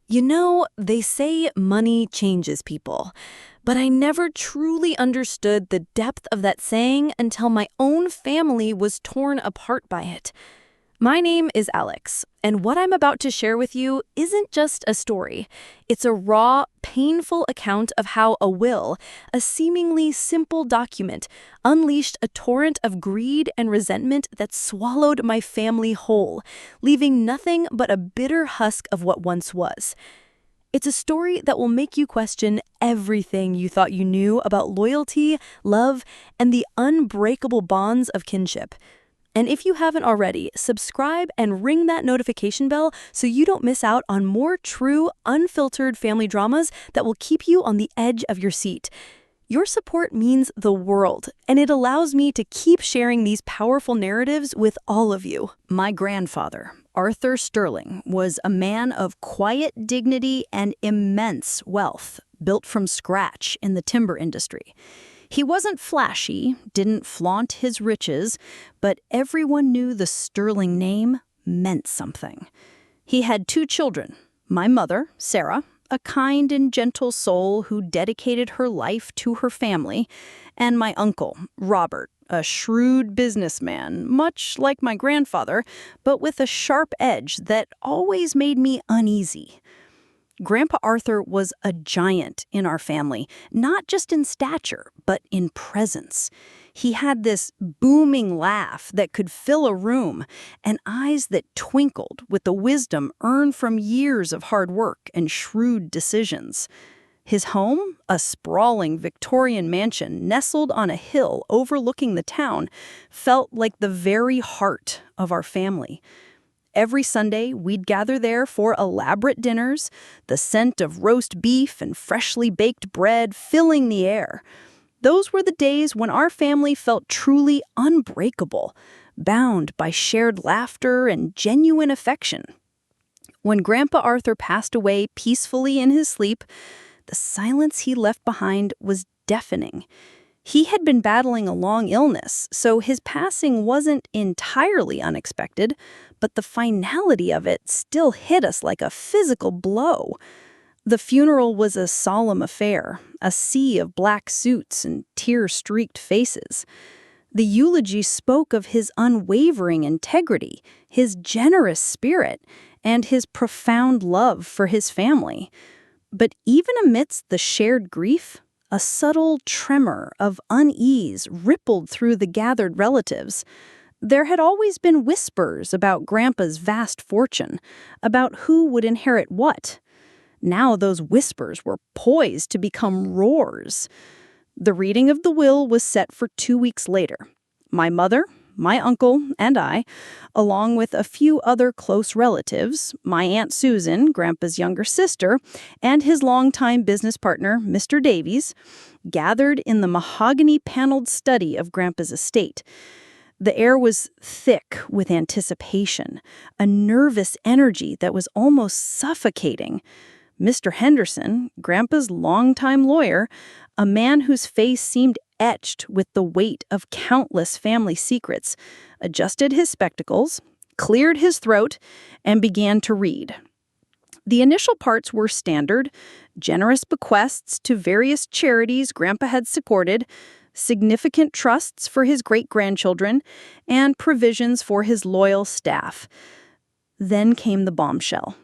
You know, they say money changes people, but I never truly understood the depth of that saying until my own family was torn apart by it. My name is Alex, and what I'm about to share with you isn't just a story. It's a raw, painful account of how a will, a seemingly simple document, unleashed a torrent of greed and resentment that swallowed my family whole, leaving nothing but a bitter husk of what once was. It's a story that will make you question everything you thought you knew about loyalty, love, and the unbreakable bonds of kinship. And if you haven't already, subscribe and ring that notification bell so you don't miss out on more true, unfiltered family dramas that will keep you on the edge of your seat. Your support means the world, and it allows me to keep sharing these powerful narratives with all of you. My grandfather, Arthur Sterling, was a man of quiet dignity and immense wealth, built from scratch in the timber industry. He wasn't flashy, didn't flaunt his riches, but everyone knew the Sterling name meant something. He had two children, my mother, Sarah, a kind and gentle soul who dedicated her life to her family, and my uncle, Robert, a shrewd businessman, much like my grandfather, but with a sharp edge that always made me uneasy. Grandpa Arthur was a giant in our family, not just in stature, but in presence. He had this booming laugh that could fill a room, and eyes that twinkled with the wisdom earned from years of hard work and shrewd decisions. His home, a sprawling Victorian mansion nestled on a hill overlooking the town, felt like the very heart of our family. Every Sunday, we'd gather there for elaborate dinners, the scent of roast beef and freshly baked bread filling the air. Those were the days when our family felt truly unbreakable, bound by shared laughter and genuine affection. When Grandpa Arthur passed away peacefully in his sleep, the silence he left behind was deafening. He had been battling a long illness, so his passing wasn't entirely unexpected, but the finality of it still hit us like a physical blow. The funeral was a solemn affair, a sea of black suits and tear-streaked faces. The eulogy spoke of his unwavering integrity, his generous spirit, and his profound love for his family. But even amidst the shared grief, a subtle tremor of unease rippled through the gathered relatives. There had always been whispers about Grandpa's vast fortune, about who would inherit what. Now those whispers were poised to become roars. The reading of the will was set for 2 weeks later. My mother, my uncle, and I, along with a few other close relatives, my Aunt Susan, Grandpa's younger sister, and his longtime business partner, Mr. Davies, gathered in the mahogany-paneled study of Grandpa's estate. The air was thick with anticipation, a nervous energy that was almost suffocating. Mr. Henderson, Grandpa's longtime lawyer, a man whose face seemed etched with the weight of countless family secrets, adjusted his spectacles, cleared his throat, and began to read. The initial parts were standard, generous bequests to various charities Grandpa had supported, significant trusts for his great-grandchildren, and provisions for his loyal staff. Then came the bombshell.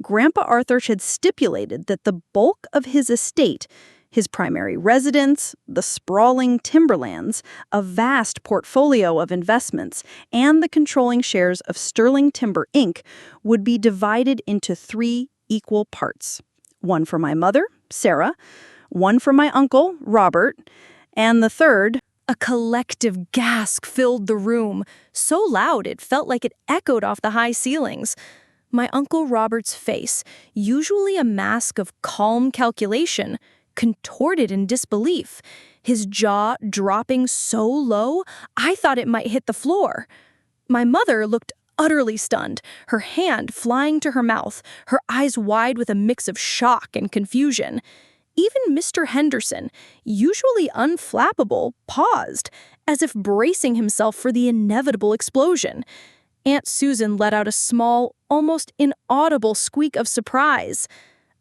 Grandpa Arthur had stipulated that the bulk of his estate, his primary residence, the sprawling timberlands, a vast portfolio of investments, and the controlling shares of Sterling Timber, Inc., would be divided into 3 equal parts. One for my mother, Sarah, one for my uncle, Robert, and the third. A collective gasp filled the room, so loud it felt like it echoed off the high ceilings. My Uncle Robert's face, usually a mask of calm calculation, contorted in disbelief, his jaw dropping so low I thought it might hit the floor. My mother looked utterly stunned, her hand flying to her mouth, her eyes wide with a mix of shock and confusion. Even Mr. Henderson, usually unflappable, paused, as if bracing himself for the inevitable explosion. Aunt Susan let out a small, almost inaudible squeak of surprise.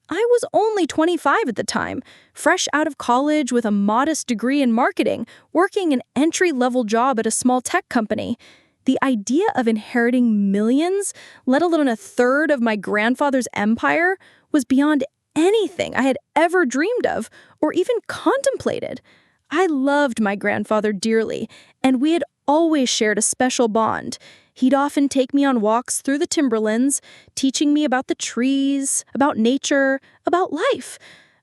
I was only 25 at the time, fresh out of college with a modest degree in marketing, working an entry-level job at a small tech company. The idea of inheriting millions, let alone a third of my grandfather's empire, was beyond anything I had ever dreamed of or even contemplated. I loved my grandfather dearly, and we had always shared a special bond. He'd often take me on walks through the timberlands, teaching me about the trees, about nature, about life.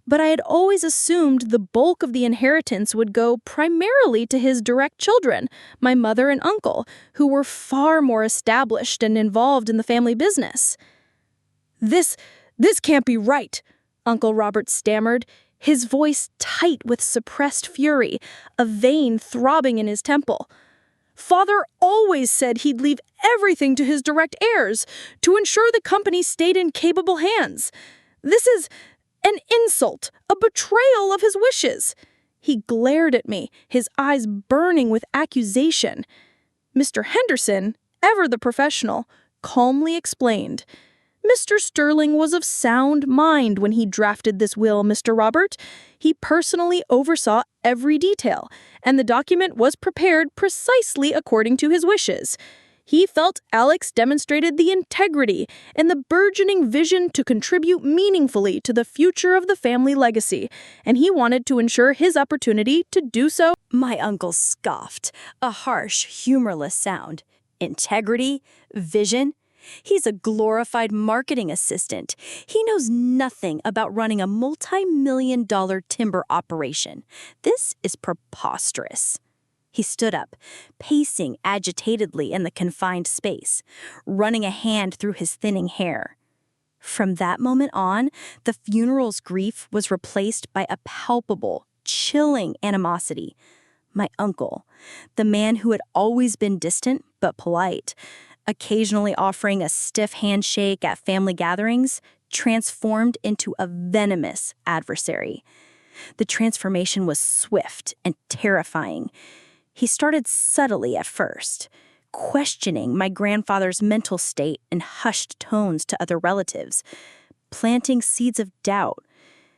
But I had always assumed the bulk of the inheritance would go primarily to his direct children, my mother and uncle, who were far more established and involved in the family business. This can't be right," Uncle Robert stammered, his voice tight with suppressed fury, a vein throbbing in his temple. "Father always said he'd leave everything to his direct heirs to ensure the company stayed in capable hands. This is an insult, a betrayal of his wishes." He glared at me, his eyes burning with accusation. Mr. Henderson, ever the professional, calmly explained, "Mr. Sterling was of sound mind when he drafted this will, Mr. Robert. He personally oversaw every detail, and the document was prepared precisely according to his wishes. He felt Alex demonstrated the integrity and the burgeoning vision to contribute meaningfully to the future of the family legacy, and he wanted to ensure his opportunity to do so." My uncle scoffed, a harsh, humorless sound. Integrity? Vision? He's a glorified marketing assistant. He knows nothing about running a multi-million-dollar timber operation. This is preposterous. He stood up, pacing agitatedly in the confined space, running a hand through his thinning hair. From that moment on, the funeral's grief was replaced by a palpable, chilling animosity. My uncle, the man who had always been distant but polite, occasionally offering a stiff handshake at family gatherings, transformed into a venomous adversary. The transformation was swift and terrifying. He started subtly at first, questioning my grandfather's mental state in hushed tones to other relatives, planting seeds of doubt,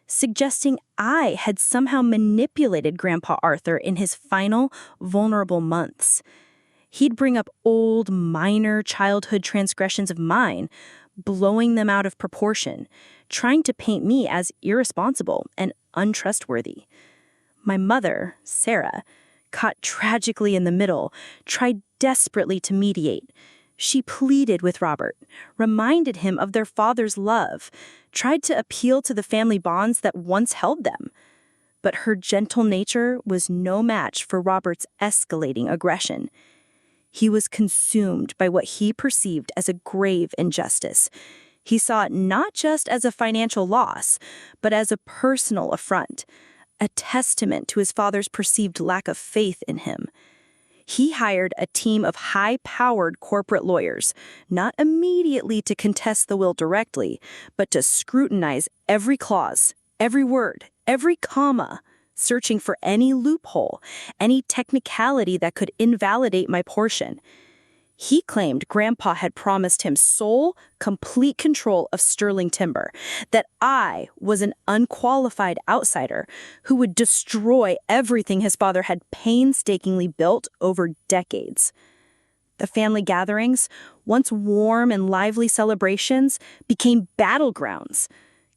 suggesting I had somehow manipulated Grandpa Arthur in his final, vulnerable months. He'd bring up old, minor childhood transgressions of mine, blowing them out of proportion, trying to paint me as irresponsible and untrustworthy. My mother, Sarah, caught tragically in the middle, tried desperately to mediate. She pleaded with Robert, reminded him of their father's love, tried to appeal to the family bonds that once held them. But her gentle nature was no match for Robert's escalating aggression. He was consumed by what he perceived as a grave injustice. He saw it not just as a financial loss, but as a personal affront, a testament to his father's perceived lack of faith in him. He hired a team of high-powered corporate lawyers, not immediately to contest the will directly, but to scrutinize every clause, every word, every comma, searching for any loophole, any technicality that could invalidate my portion. He claimed Grandpa had promised him sole, complete control of Sterling Timber, that I was an unqualified outsider who would destroy everything his father had painstakingly built over decades. The family gatherings, once warm and lively celebrations, became battlegrounds.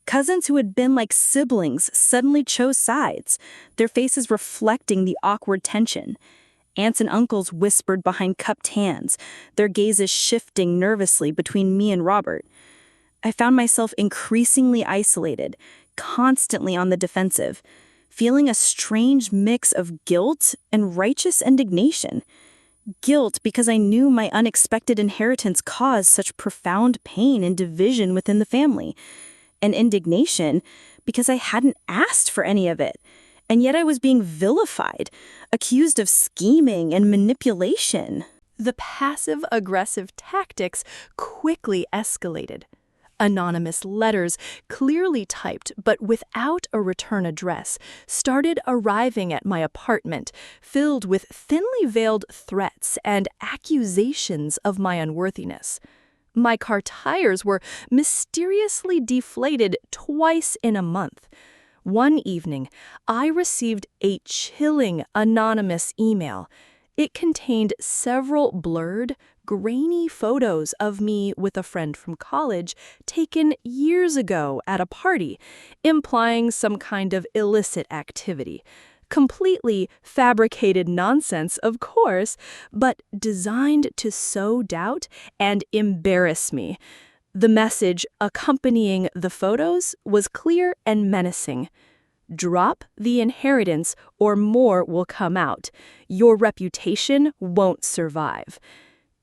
Cousins who had been like siblings suddenly chose sides, their faces reflecting the awkward tension. Aunts and uncles whispered behind cupped hands, their gazes shifting nervously between me and Robert. I found myself increasingly isolated, constantly on the defensive, feeling a strange mix of guilt and righteous indignation. Guilt because I knew my unexpected inheritance caused such profound pain and division within the family, and indignation because I hadn't asked for any of it. And yet I was being vilified, accused of scheming and manipulation. The passive-aggressive tactics quickly escalated. Anonymous letters, clearly typed but without a return address, started arriving at my apartment, filled with thinly veiled threats and accusations of my unworthiness. My car tires were mysteriously deflated twice in a month. One evening, I received a chilling anonymous email. It contained several blurred, grainy photos of me with a friend from college taken years ago at a party, implying some kind of illicit activity. Completely fabricated nonsense, of course, but designed to sow doubt and embarrass me. The message accompanying the photos was clear and menacing. Drop the inheritance or more will come out. Your reputation won't survive.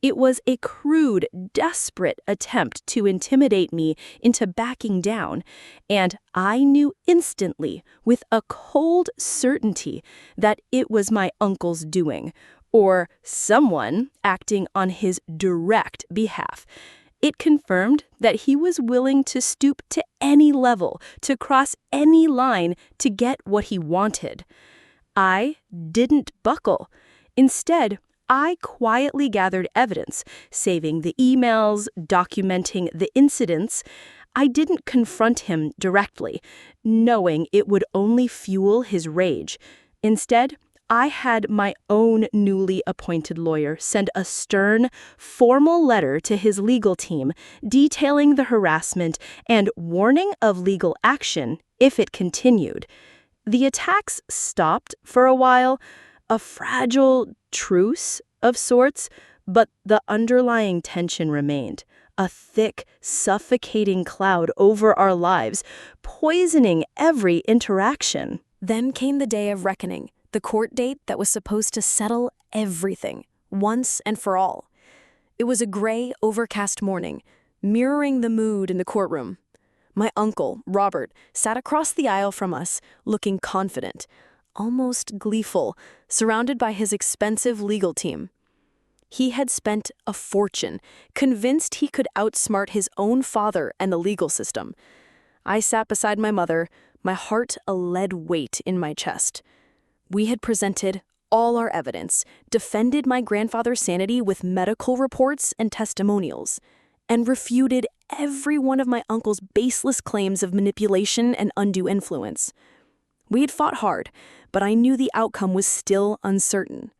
It was a crude, desperate attempt to intimidate me into backing down, and I knew instantly, with a cold certainty, that it was my uncle's doing, or someone acting on his direct behalf. It confirmed that he was willing to stoop to any level, to cross any line to get what he wanted. I didn't buckle. Instead, I quietly gathered evidence, saving the emails, documenting the incidents. I didn't confront him directly, knowing it would only fuel his rage. Instead, I had my own newly appointed lawyer send a stern, formal letter to his legal team detailing the harassment and warning of legal action if it continued. The attacks stopped for a while, a fragile truce of sorts, but the underlying tension remained, a thick, suffocating cloud over our lives, poisoning every interaction. Then came the day of reckoning, the court date that was supposed to settle everything, once and for all. It was a gray, overcast morning, mirroring the mood in the courtroom. My uncle, Robert, sat across the aisle from us, looking confident, almost gleeful, surrounded by his expensive legal team. He had spent a fortune, convinced he could outsmart his own father and the legal system. I sat beside my mother, my heart a lead weight in my chest. We had presented all our evidence, defended my grandfather's sanity with medical reports and testimonials, and refuted every one of my uncle's baseless claims of manipulation and undue influence. We had fought hard, but I knew the outcome was still uncertain.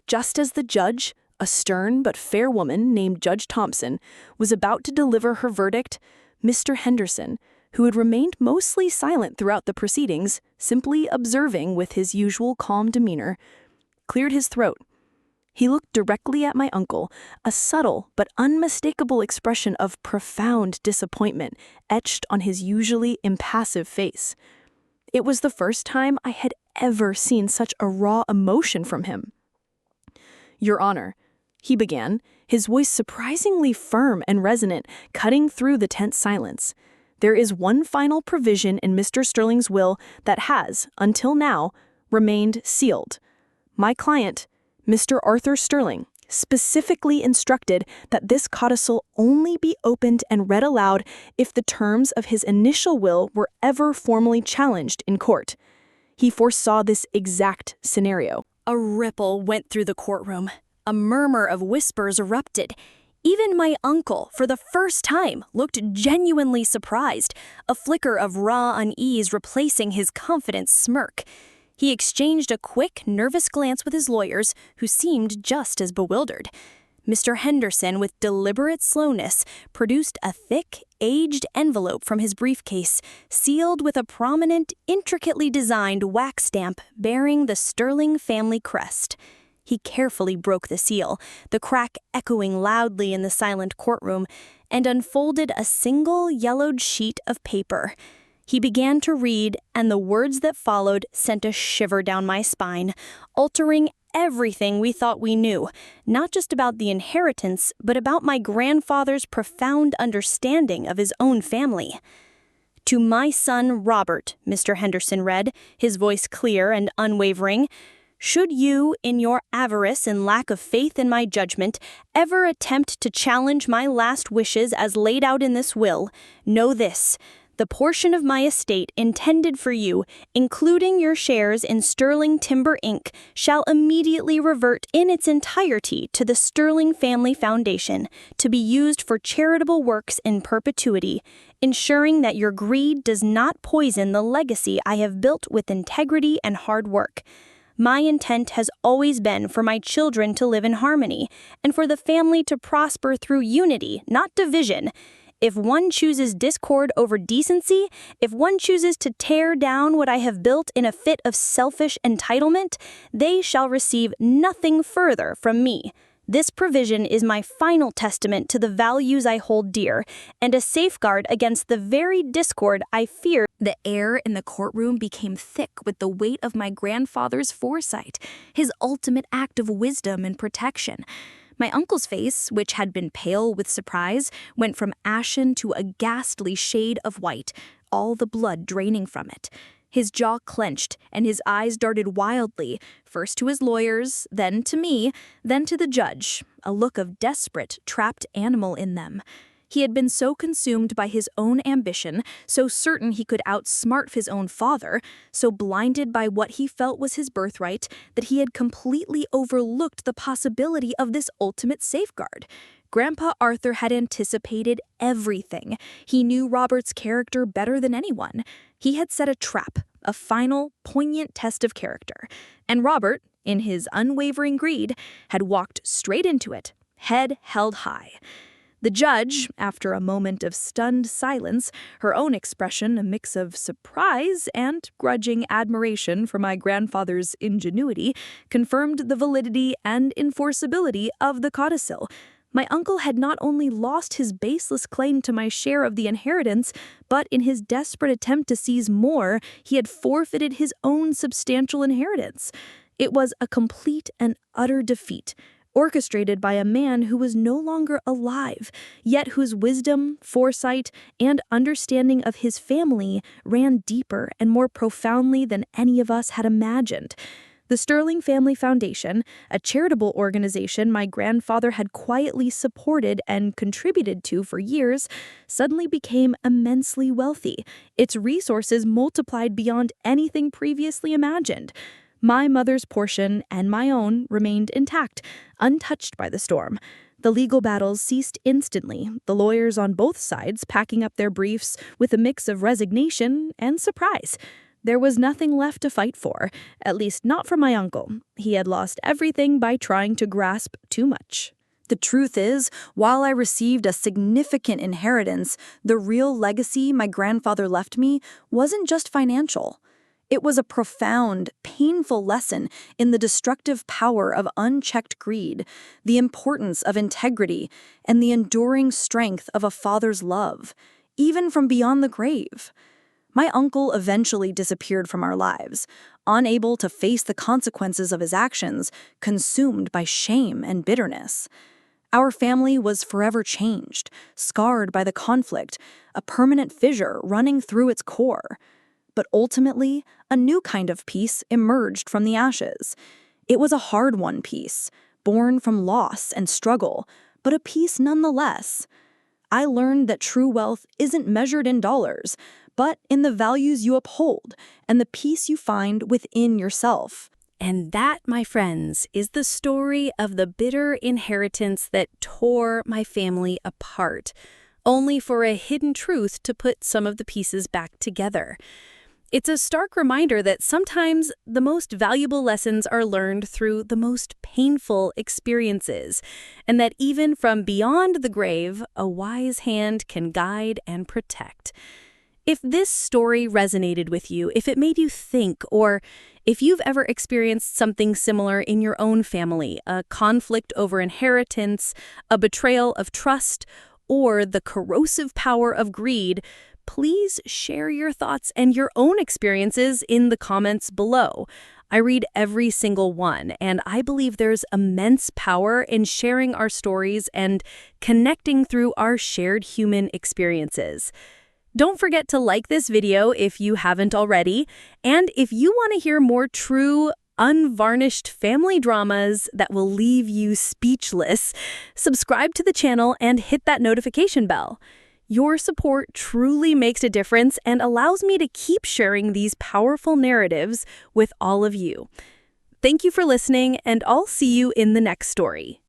Just as the judge, a stern but fair woman named Judge Thompson, was about to deliver her verdict, Mr. Henderson, who had remained mostly silent throughout the proceedings, simply observing with his usual calm demeanor, cleared his throat. He looked directly at my uncle, a subtle but unmistakable expression of profound disappointment etched on his usually impassive face. It was the first time I had ever seen such a raw emotion from him. "Your Honor," he began, his voice surprisingly firm and resonant, cutting through the tense silence. "There is one final provision in Mr. Sterling's will that has, until now, remained sealed. My client, Mr. Arthur Sterling, specifically instructed that this codicil only be opened and read aloud if the terms of his initial will were ever formally challenged in court. He foresaw this exact scenario." A ripple went through the courtroom. A murmur of whispers erupted. Even my uncle, for the first time, looked genuinely surprised, a flicker of raw unease replacing his confident smirk. He exchanged a quick, nervous glance with his lawyers, who seemed just as bewildered. Mr. Henderson, with deliberate slowness, produced a thick, aged envelope from his briefcase, sealed with a prominent, intricately designed wax stamp bearing the Sterling family crest. He carefully broke the seal, the crack echoing loudly in the silent courtroom, and unfolded a single yellowed sheet of paper. He began to read, and the words that followed sent a shiver down my spine, altering everything we thought we knew, not just about the inheritance, but about my grandfather's profound understanding of his own family. "To my son Robert," Mr. Henderson read, his voice clear and unwavering, Should you, in your avarice and lack of faith in my judgment, ever attempt to challenge my last wishes as laid out in this will, know this: the portion of my estate intended for you, including your shares in Sterling Timber Inc., shall immediately revert in its entirety to the Sterling Family Foundation, to be used for charitable works in perpetuity, ensuring that your greed does not poison the legacy I have built with integrity and hard work. My intent has always been for my children to live in harmony, and for the family to prosper through unity, not division. If one chooses discord over decency, if one chooses to tear down what I have built in a fit of selfish entitlement, they shall receive nothing further from me. This provision is my final testament to the values I hold dear, and a safeguard against the very discord I fear. The air in the courtroom became thick with the weight of my grandfather's foresight, his ultimate act of wisdom and protection. My uncle's face, which had been pale with surprise, went from ashen to a ghastly shade of white, all the blood draining from it. His jaw clenched, and his eyes darted wildly, first to his lawyers, then to me, then to the judge, a look of desperate, trapped animal in them. He had been so consumed by his own ambition, so certain he could outsmart his own father, so blinded by what he felt was his birthright, that he had completely overlooked the possibility of this ultimate safeguard. Grandpa Arthur had anticipated everything. He knew Robert's character better than anyone. He had set a trap, a final, poignant test of character. And Robert, in his unwavering greed, had walked straight into it, head held high. The judge, after a moment of stunned silence, her own expression a mix of surprise and grudging admiration for my grandfather's ingenuity, confirmed the validity and enforceability of the codicil. My uncle had not only lost his baseless claim to my share of the inheritance, but in his desperate attempt to seize more, he had forfeited his own substantial inheritance. It was a complete and utter defeat, orchestrated by a man who was no longer alive, yet whose wisdom, foresight, and understanding of his family ran deeper and more profoundly than any of us had imagined. The Sterling Family Foundation, a charitable organization my grandfather had quietly supported and contributed to for years, suddenly became immensely wealthy, its resources multiplied beyond anything previously imagined. My mother's portion and my own remained intact, untouched by the storm. The legal battles ceased instantly, the lawyers on both sides packing up their briefs with a mix of resignation and surprise. There was nothing left to fight for, at least not for my uncle. He had lost everything by trying to grasp too much. The truth is, while I received a significant inheritance, the real legacy my grandfather left me wasn't just financial. It was a profound, painful lesson in the destructive power of unchecked greed, the importance of integrity, and the enduring strength of a father's love, even from beyond the grave. My uncle eventually disappeared from our lives, unable to face the consequences of his actions, consumed by shame and bitterness. Our family was forever changed, scarred by the conflict, a permanent fissure running through its core. But ultimately, a new kind of peace emerged from the ashes. It was a hard-won peace, born from loss and struggle, but a peace nonetheless. I learned that true wealth isn't measured in dollars, but in the values you uphold and the peace you find within yourself. And that, my friends, is the story of the bitter inheritance that tore my family apart, only for a hidden truth to put some of the pieces back together. It's a stark reminder that sometimes the most valuable lessons are learned through the most painful experiences, and that even from beyond the grave, a wise hand can guide and protect. If this story resonated with you, if it made you think, or if you've ever experienced something similar in your own family, a conflict over inheritance, a betrayal of trust, or the corrosive power of greed, please share your thoughts and your own experiences in the comments below. I read every single one, and I believe there's immense power in sharing our stories and connecting through our shared human experiences. Don't forget to like this video if you haven't already, and if you want to hear more true, unvarnished family dramas that will leave you speechless, subscribe to the channel and hit that notification bell. Your support truly makes a difference and allows me to keep sharing these powerful narratives with all of you. Thank you for listening, and I'll see you in the next story.